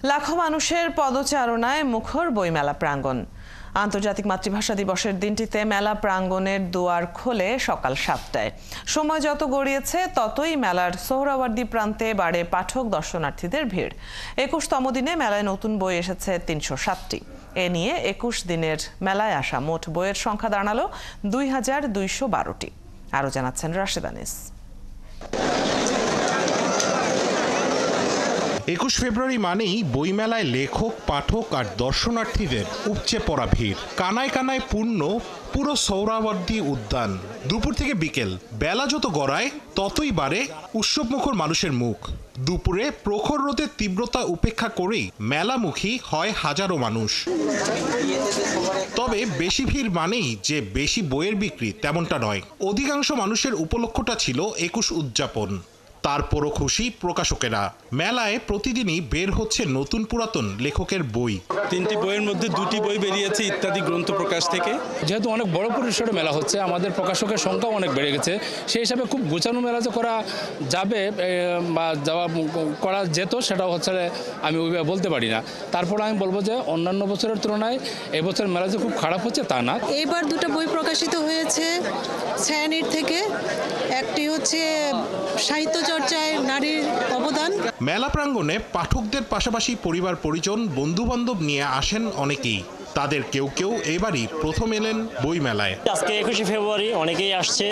লাখো মানুষের পদচারণায় মুখর বইমেলা প্রাঙ্গণ। আন্তর্জাতিক মাতৃভাষা দিবসের দিনটিতে মেলা প্রাঙ্গণের দুয়ার খোলে সকাল 7টায়। সময় যত গড়িয়েছে ততই মেলার সোহরাওয়ার্দী প্রান্তে বাড়ে পাঠক দর্শনার্থীদের ভিড়। 21তম দিনে মেলায় নতুন বই এসেছে 307টি। এ নিয়ে 21 দিনের মেলায় আসা মোট বইয়ের সংখ্যা দাঁড়ালো 2212টি। আরও জানাচ্ছেন রাশেদ আনিস। 21 ফেব্রুয়ারি মানেই বইমেলায় লেখক, পাঠক আর দর্শনার্থীদের উপচে পড়া ভিড়। কানায় কানায় পূর্ণ পুরো সোহরাওয়ার্দী উদ্যান। দুপুর থেকে বিকেল বেলা যত গড়ায় ততই বাড়ে উৎসবমুখর মানুষের মুখ। দুপুরে প্রখর রোদের তীব্রতা উপেক্ষা করেই মেলামুখী হয় হাজারো মানুষ। তবে বেশি ভিড় মানেই যে বেশি বইয়ের বিক্রি তেমনটা নয়। অধিকাংশ মানুষের উপলক্ষটা ছিল 21 উদযাপন। তারপরও খুশি প্রকাশকেরা। মেলায় প্রতিদিনই বের হচ্ছে নতুন পুরাতন লেখকের বই। 3টি বইয়ের মধ্যে 2টি বই বেরিয়েছে ইত্যাদি গ্রন্থ প্রকাশ থেকে। যেহেতু অনেক বড় পরিসরে মেলা হচ্ছে, আমাদের প্রকাশকের সংখ্যাও অনেক বেড়ে গেছে। সেই হিসাবে খুব গোছানো মেলা যে করা যাবে বা করা যেত সেটাও হচ্ছে আমি ওইভাবে বলতে পারি না। তারপর আমি বলবো যে অন্যান্য বছরের তুলনায় এবছর মেলা যে খুব খারাপ হচ্ছে তা না। এইবার 2টা বই প্রকাশিত হয়েছে ছায়ানীড় থেকে। একটি হচ্ছে সাহিত্য চর্চায় নারীর অবদান। মেলা প্রাঙ্গণে পাঠকদের পাশাপাশি পরিবার পরিজন, বন্ধু বান্ধব নিয়ে আসেন অনেকেই। তাদের কেউ কেউ এবারই প্রথম এলেন বই মেলায়। আজকে 21 ফেব্রুয়ারি অনেকেই আসছে,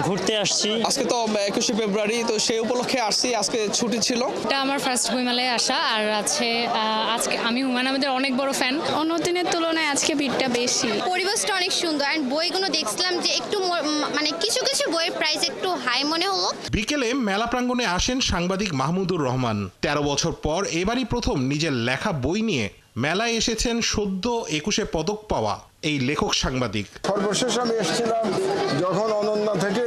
ঘুরতে আসছি। আজকে তো 21 ফেব্রুয়ারি, তো সেই উপলক্ষে আসছি। আজকে ছুটি ছিল। এটা আমার ফার্স্ট বইমেলায় আসা। আর আজকে আমি হুমায়ুন আহমেদের অনেক বড় ফ্যান। অন্য দিনের তুলনায় আজকে ভিড়টা বেশি। পরিবেশটা অনেক সুন্দর আর বইগুলো দেখছিলাম যে একটু মানে কিছু কিছু বইয়ের প্রাইস একটু হাই মনে হলো। বিকেলে মেলা প্রাঙ্গণে আসেন সাংবাদিক মাহমুদুর রহমান। 13 বছর পর এবারই প্রথম নিজের লেখা বই নিয়ে মেলায় এসেছেন সদ্য 21 পদক পাওয়া এই লেখক সাংবাদিক। সর্বশেষ আমি এসেছিলাম যখন অনন্যা থেকে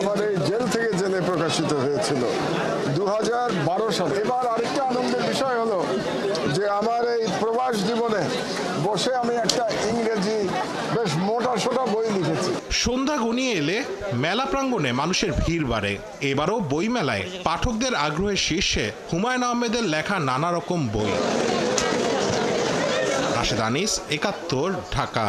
আমার এই জেল থেকে জেলে প্রকাশিত হয়েছিল 2012 সালে। এবার আরেকটা আনন্দের বিষয় হলো যে আমার এই প্রবাস জীবনে বসে আমি একটা ইংরেজি বেশ মোটা সোটা বই লিখেছি। সন্ধ্যা ঘনিয়ে এলে মেলা প্রাঙ্গণে মানুষের ভিড় বাড়ে। এবারও বই মেলায় পাঠকদের আগ্রহের শীর্ষে হুমায়ুন আহমেদের লেখা নানা রকম বই। রাশেদ আনিস, 71, ঢাকা।